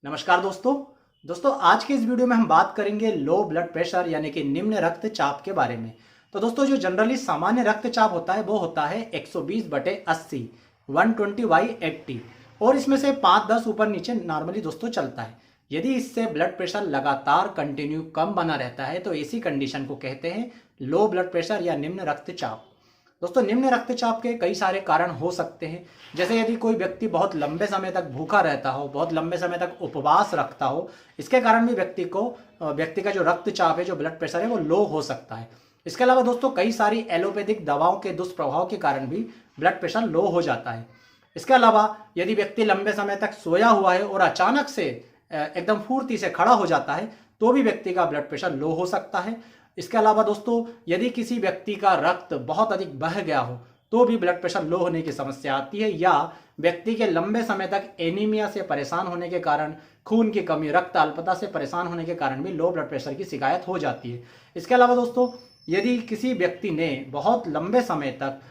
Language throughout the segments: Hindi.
नमस्कार दोस्तों आज के इस वीडियो में हम बात करेंगे लो ब्लड प्रेशर यानी कि निम्न रक्तचाप के बारे में। तो दोस्तों जो जनरली सामान्य रक्तचाप होता है वो होता है 120/80 120/80 और इसमें से 5-10 ऊपर नीचे नॉर्मली दोस्तों चलता है। यदि इससे ब्लड प्रेशर लगातार कंटिन्यू कम बना रहता है तो ऐसी कंडीशन को कहते हैं लो ब्लड प्रेशर या निम्न रक्तचाप। दोस्तों निम्न रक्तचाप के कई सारे कारण हो सकते हैं, जैसे यदि कोई व्यक्ति बहुत लंबे समय तक भूखा रहता हो, बहुत लंबे समय तक उपवास रखता हो, इसके कारण भी व्यक्ति का जो रक्तचाप है, जो ब्लड प्रेशर है वो लो हो सकता है। इसके अलावा दोस्तों कई सारी एलोपैथिक दवाओं के दुष्प्रभाव के कारण भी ब्लड प्रेशर लो हो जाता है। इसके अलावा यदि व्यक्ति लंबे समय तक सोया हुआ है और अचानक से एकदम फुर्ती से खड़ा हो जाता है तो भी व्यक्ति का ब्लड प्रेशर लो हो सकता है। इसके अलावा दोस्तों यदि किसी व्यक्ति का रक्त बहुत अधिक बह गया हो तो भी ब्लड प्रेशर लो होने की समस्या आती है, या व्यक्ति के लंबे समय तक एनीमिया से परेशान होने के कारण, खून की कमी, रक्त अल्पता से परेशान होने के कारण भी लो ब्लड प्रेशर की शिकायत हो जाती है। इसके अलावा दोस्तों यदि किसी व्यक्ति ने बहुत लंबे समय तक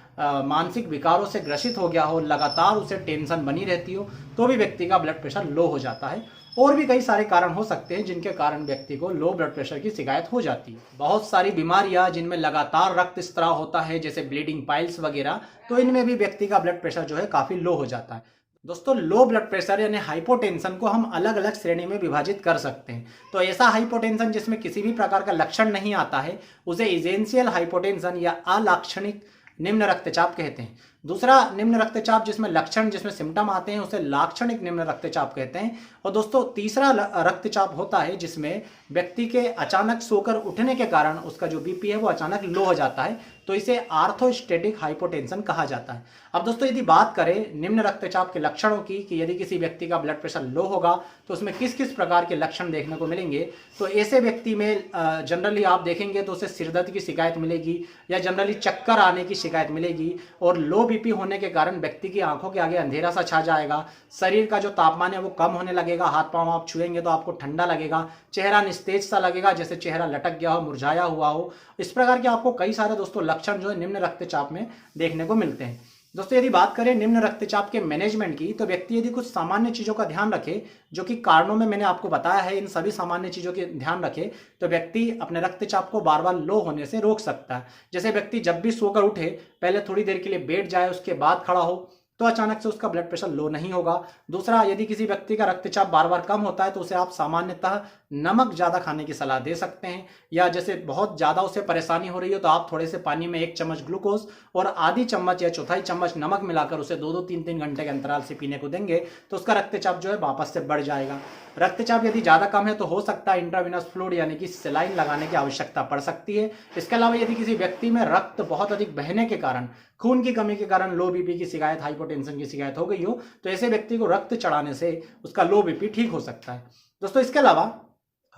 मानसिक विकारों से ग्रसित हो गया हो, लगातार उसे टेंशन बनी रहती हो, तो भी व्यक्ति का ब्लड प्रेशर लो हो जाता है। और भी कई सारे कारण हो सकते हैं जिनके कारण व्यक्ति को लो ब्लड प्रेशर की शिकायत हो जाती है। बहुत सारी बीमारियां जिनमें लगातार रक्त स्त्राव होता है, जैसे ब्लीडिंग पाइल्स वगैरह, तो इनमें भी व्यक्ति का ब्लड प्रेशर जो है काफी लो हो जाता है। दोस्तों लो ब्लड प्रेशर यानी हाइपोटेंशन को हम अलग अलग श्रेणी में विभाजित कर सकते हैं। तो ऐसा हाइपोटेंशन जिसमें किसी भी प्रकार का लक्षण नहीं आता है उसे इजेंशियल हाइपोटेंशन या अलाक्षणिक निम्न रक्तचाप कहते हैं। दूसरा निम्न रक्तचाप जिसमें सिम्टम आते हैं उसे लाक्षणिक निम्न रक्तचाप कहते हैं। और दोस्तों तीसरा रक्तचाप होता है जिसमें व्यक्ति के अचानक सोकर उठने के कारण उसका जो बीपी है वो अचानक लो हो जाता है, तो इसे आर्थोस्टेटिक हाइपोटेंशन कहा जाता है। अब दोस्तों यदि बात करें निम्न रक्तचाप के लक्षणों की कि यदि किसी व्यक्ति का ब्लड प्रेशर लो होगा तो उसमें किस किस प्रकार के लक्षण देखने को मिलेंगे, तो ऐसे व्यक्ति में जनरली आप देखेंगे तो उसे सिरदर्द की शिकायत मिलेगी या जनरली चक्कर आने की शिकायत मिलेगी, और लो बीपी होने के कारण व्यक्ति की आंखों के आगे अंधेरा सा छा जाएगा, शरीर का जो तापमान है वो कम होने लगेगा, हाथ पांव आप छुएंगे तो आपको ठंडा लगेगा, चेहरा निस्तेज सा लगेगा जैसे चेहरा लटक गया हो, मुरझाया हुआ हो। इस प्रकार के आपको कई सारे दोस्तों लक्षण जो है निम्न रक्तचाप में देखने को मिलते हैं। दोस्तों यदि बात करें निम्न रक्तचाप के मैनेजमेंट की, तो व्यक्ति यदि कुछ सामान्य चीजों का ध्यान रखे, जो कि कारणों में मैंने आपको बताया है, इन सभी सामान्य चीजों के ध्यान रखे तो व्यक्ति अपने रक्तचाप को बार बार लो होने से रोक सकता है। जैसे व्यक्ति जब भी सोकर उठे पहले थोड़ी देर के लिए बैठ जाए, उसके बाद खड़ा हो, तो अचानक से उसका ब्लड प्रेशर लो नहीं होगा। दूसरा, यदि किसी व्यक्ति का रक्तचाप बार बार कम होता है तो उसे आप सामान्यतः नमक ज्यादा खाने की सलाह दे सकते हैं, या जैसे बहुत ज्यादा उसे परेशानी हो रही हो तो आप थोड़े से पानी में 1 चम्मच ग्लूकोज और आधी चम्मच या चौथाई चम्मच नमक मिलाकर उसे 2-2 3-3 घंटे के अंतराल से पीने को देंगे तो उसका रक्तचाप जो है वापस से बढ़ जाएगा। रक्तचाप यदि ज्यादा कम है तो हो सकता है इंट्रावेनस फ्लूइड यानी कि सेलाइन लगाने की आवश्यकता पड़ सकती है। इसके अलावा यदि किसी व्यक्ति में रक्त बहुत अधिक बहने के कारण, खून की कमी के कारण लो बीपी की शिकायत, हाइपोटेंशन की शिकायत हो गई हो, तो ऐसे व्यक्ति को रक्त चढ़ाने से उसका लो बीपी ठीक हो सकता है। दोस्तों इसके अलावा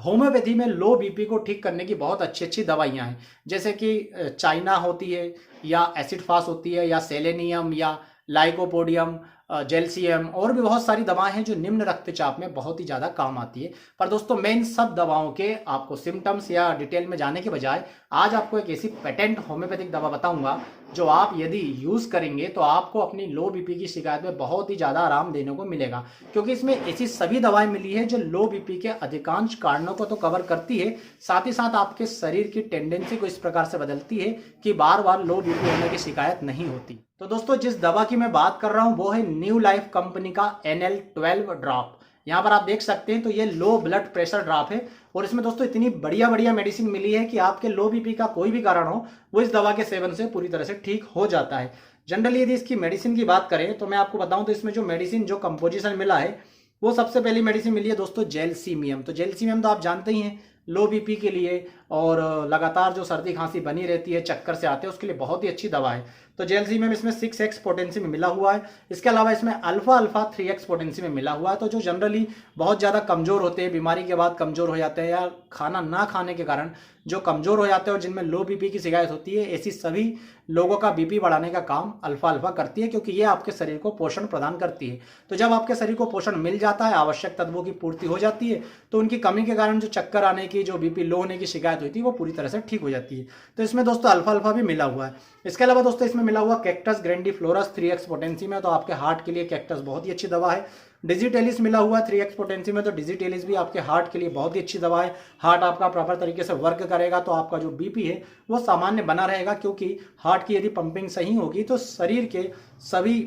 होम्योपैथी में लो बीपी को ठीक करने की बहुत अच्छी अच्छी दवाइयां हैं, जैसे कि चाइना होती है, या एसिड फास होती है, या सेलेनियम, या लाइकोपोडियम, जेल्सियम, और भी बहुत सारी दवाएं हैं जो निम्न रक्तचाप में बहुत ही ज़्यादा काम आती है। पर दोस्तों मैं इन सब दवाओं के आपको सिम्टम्स या डिटेल में जाने के बजाय आज आपको एक ऐसी पेटेंट होम्योपैथिक दवा बताऊंगा जो आप यदि यूज़ करेंगे तो आपको अपनी लो बीपी की शिकायत में बहुत ही ज़्यादा आराम देने को मिलेगा, क्योंकि इसमें ऐसी सभी दवाएं मिली है जो लो बीपी के अधिकांश कारणों को तो कवर करती है, साथ ही साथ आपके शरीर की टेंडेंसी को इस प्रकार से बदलती है कि बार बार लो बीपी होने की शिकायत नहीं होती। तो दोस्तों जिस दवा की मैं बात कर रहा हूं वो है न्यू लाइफ कंपनी का NL12 ड्रॉप। यहाँ पर आप देख सकते हैं तो ये लो ब्लड प्रेशर ड्रॉप है, और इसमें दोस्तों इतनी बढ़िया बढ़िया मेडिसिन मिली है कि आपके लो बीपी का कोई भी कारण हो वो इस दवा के सेवन से पूरी तरह से ठीक हो जाता है। जनरली यदि इसकी मेडिसिन की बात करें तो मैं आपको बताऊं तो इसमें जो मेडिसिन, जो कंपोजिशन मिला है, वो सबसे पहली मेडिसिन मिली है दोस्तों जेलसीमियम। तो जेलसीमियम तो आप जानते ही हैं लो बीपी के लिए, और लगातार जो सर्दी खांसी बनी रहती है, चक्कर से आते हैं, उसके लिए बहुत ही अच्छी दवा है। तो जेलसीमियम इसमें 6x पोटेंसी में मिला हुआ है। इसके अलावा इसमें अल्फा अल्फा 3x पोटेंसी में मिला हुआ है। तो जो जनरली बहुत ज़्यादा कमज़ोर होते हैं, बीमारी के बाद कमज़ोर हो जाते हैं, या खाना ना खाने के कारण जो कमज़ोर हो जाते हैं और जिनमें लो बीपी की शिकायत होती है, ऐसी सभी लोगों का बीपी बढ़ाने का काम अल्फा अल्फा करती है, क्योंकि ये आपके शरीर को पोषण प्रदान करती है। तो जब आपके शरीर को पोषण मिल जाता है, आवश्यक तत्वों की पूर्ति हो जाती है, तो उनकी कमी के कारण जो चक्कर आने की, जो बीपी लो होने की शिकायत हुई थी वो पूरी तरह से ठीक हो जाती है। तो इसमें दोस्तों अल्फा अल्फा भी मिला हुआ है। इसके अलावा दोस्तों इसमें मिला हुआ कैक्टस ग्रैंडिफ्लोरस 3x पोटेंसी में, तो आपके हार्ट के लिए कैक्टस बहुत ही अच्छी दवा है। डिजिटेलिस मिला हुआ है 3x पोटेंसी में, तो डिजिटेलिस भी आपके हार्ट के लिए बहुत ही अच्छी दवा है। हार्ट आपका प्रॉपर तरीके से वर्क करेगा तो आपका जो बीपी है वो सामान्य बना रहेगा, क्योंकि हार्ट की यदि पंपिंग सही होगी तो शरीर के सभी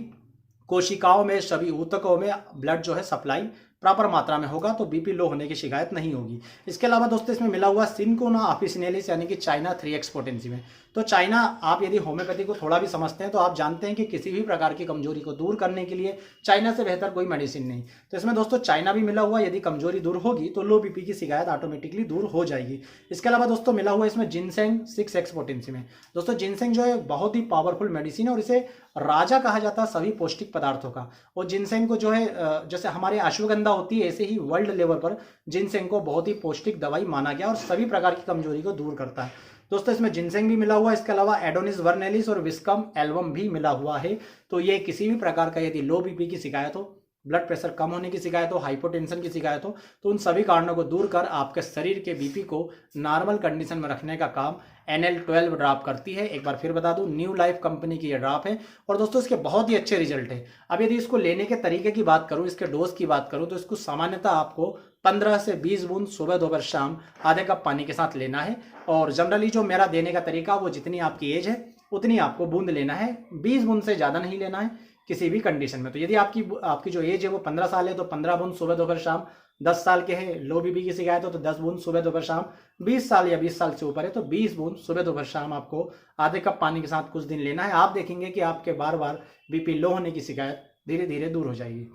कोशिकाओं में, सभी ऊतकों में ब्लड जो है सप्लाई प्रॉपर मात्रा में होगा, तो बीपी लो होने की शिकायत नहीं होगी। इसके अलावा दोस्तों इसमें मिला हुआ सिनकोना ऑफिसिनेलिस यानी कि चाइना 3x पोटेंसी में। तो चाइना, आप यदि होम्योपैथी को थोड़ा भी समझते हैं तो आप जानते हैं कि किसी भी प्रकार की कमजोरी को दूर करने के लिए चाइना से बेहतर कोई मेडिसिन नहीं। तो इसमें दोस्तों चाइना भी मिला हुआ, यदि कमजोरी दूर होगी तो लो बीपी की शिकायत ऑटोमेटिकली दूर हो जाएगी। इसके अलावा दोस्तों मिला हुआ इसमें जिनसेंग 6x पोटेंसी में। दोस्तों जिनसेंग जो है बहुत ही पावरफुल मेडिसिन है और इसे राजा कहा जाता है सभी पौष्टिक पदार्थों का। और जिनसेंग को जो है जैसे हमारे अश्वगंधा होती है, ऐसे ही वर्ल्ड लेवल पर जिनसेंग को बहुत ही पौष्टिक दवाई माना गया और सभी प्रकार की कमजोरी को दूर करता है। दोस्तों इसमें जिनसेंग भी मिला हुआ है। इसके अलावा एडोनिस वर्नेलिस और विस्कम एल्बम भी मिला हुआ है। तो ये किसी भी प्रकार का यदि लो बीपी की शिकायत हो, ब्लड प्रेशर कम होने की शिकायत हो, हाइपोटेंशन की शिकायत हो, तो उन सभी कारणों को दूर कर आपके शरीर के बीपी को नॉर्मल कंडीशन में रखने का काम NL12 ड्रॉप करती है। एक बार फिर बता दूं, न्यू लाइफ कंपनी की ये ड्रॉप है और दोस्तों इसके बहुत ही अच्छे रिजल्ट है। अब यदि इसको लेने के तरीके की बात करूं, इसके डोज की बात करूं, तो इसको सामान्यतः आपको 15 से 20 बूंद सुबह दोपहर शाम आधे कप पानी के साथ लेना है। और जनरली जो मेरा देने का तरीका, वो जितनी आपकी एज है उतनी आपको बूंद लेना है, 20 बूंद से ज़्यादा नहीं लेना है किसी भी कंडीशन में। तो यदि आपकी जो एज है वो 15 साल है तो 15 बूंद सुबह दोपहर शाम, 10 साल के हैं लो बीपी की शिकायत हो तो 10 बूंद सुबह दोपहर शाम, 20 साल या 20 साल से ऊपर है तो 20 बूंद सुबह दोपहर शाम आपको आधे कप पानी के साथ कुछ दिन लेना है। आप देखेंगे कि आपके बार बार बीपी लो होने की शिकायत धीरे धीरे दूर हो जाएगी।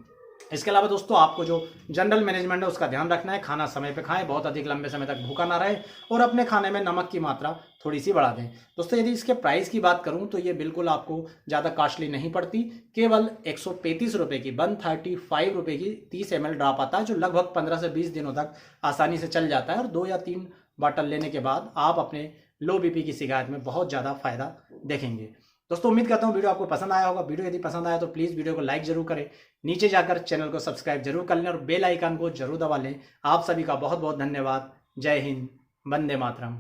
इसके अलावा दोस्तों आपको जो जनरल मैनेजमेंट है उसका ध्यान रखना है। खाना समय पे खाएं, बहुत अधिक लंबे समय तक भूखा ना रहे और अपने खाने में नमक की मात्रा थोड़ी सी बढ़ा दें। दोस्तों यदि इसके प्राइस की बात करूं तो ये बिल्कुल आपको ज़्यादा कॉस्टली नहीं पड़ती, केवल 135 रुपये की 135 रुपये की 30 ml ड्रॉप आता है, जो लगभग 15 से 20 दिनों तक आसानी से चल जाता है। और 2 या 3 बॉटल लेने के बाद आप अपने लो बीपी की शिकायत में बहुत ज़्यादा फायदा देखेंगे। दोस्तों उम्मीद करता हूँ वीडियो आपको पसंद आया होगा। वीडियो यदि पसंद आया तो प्लीज़ वीडियो को लाइक जरूर करें, नीचे जाकर चैनल को सब्सक्राइब जरूर कर लें और बेल आइकन को जरूर दबा लें। आप सभी का बहुत बहुत धन्यवाद। जय हिंद, वंदे मातरम।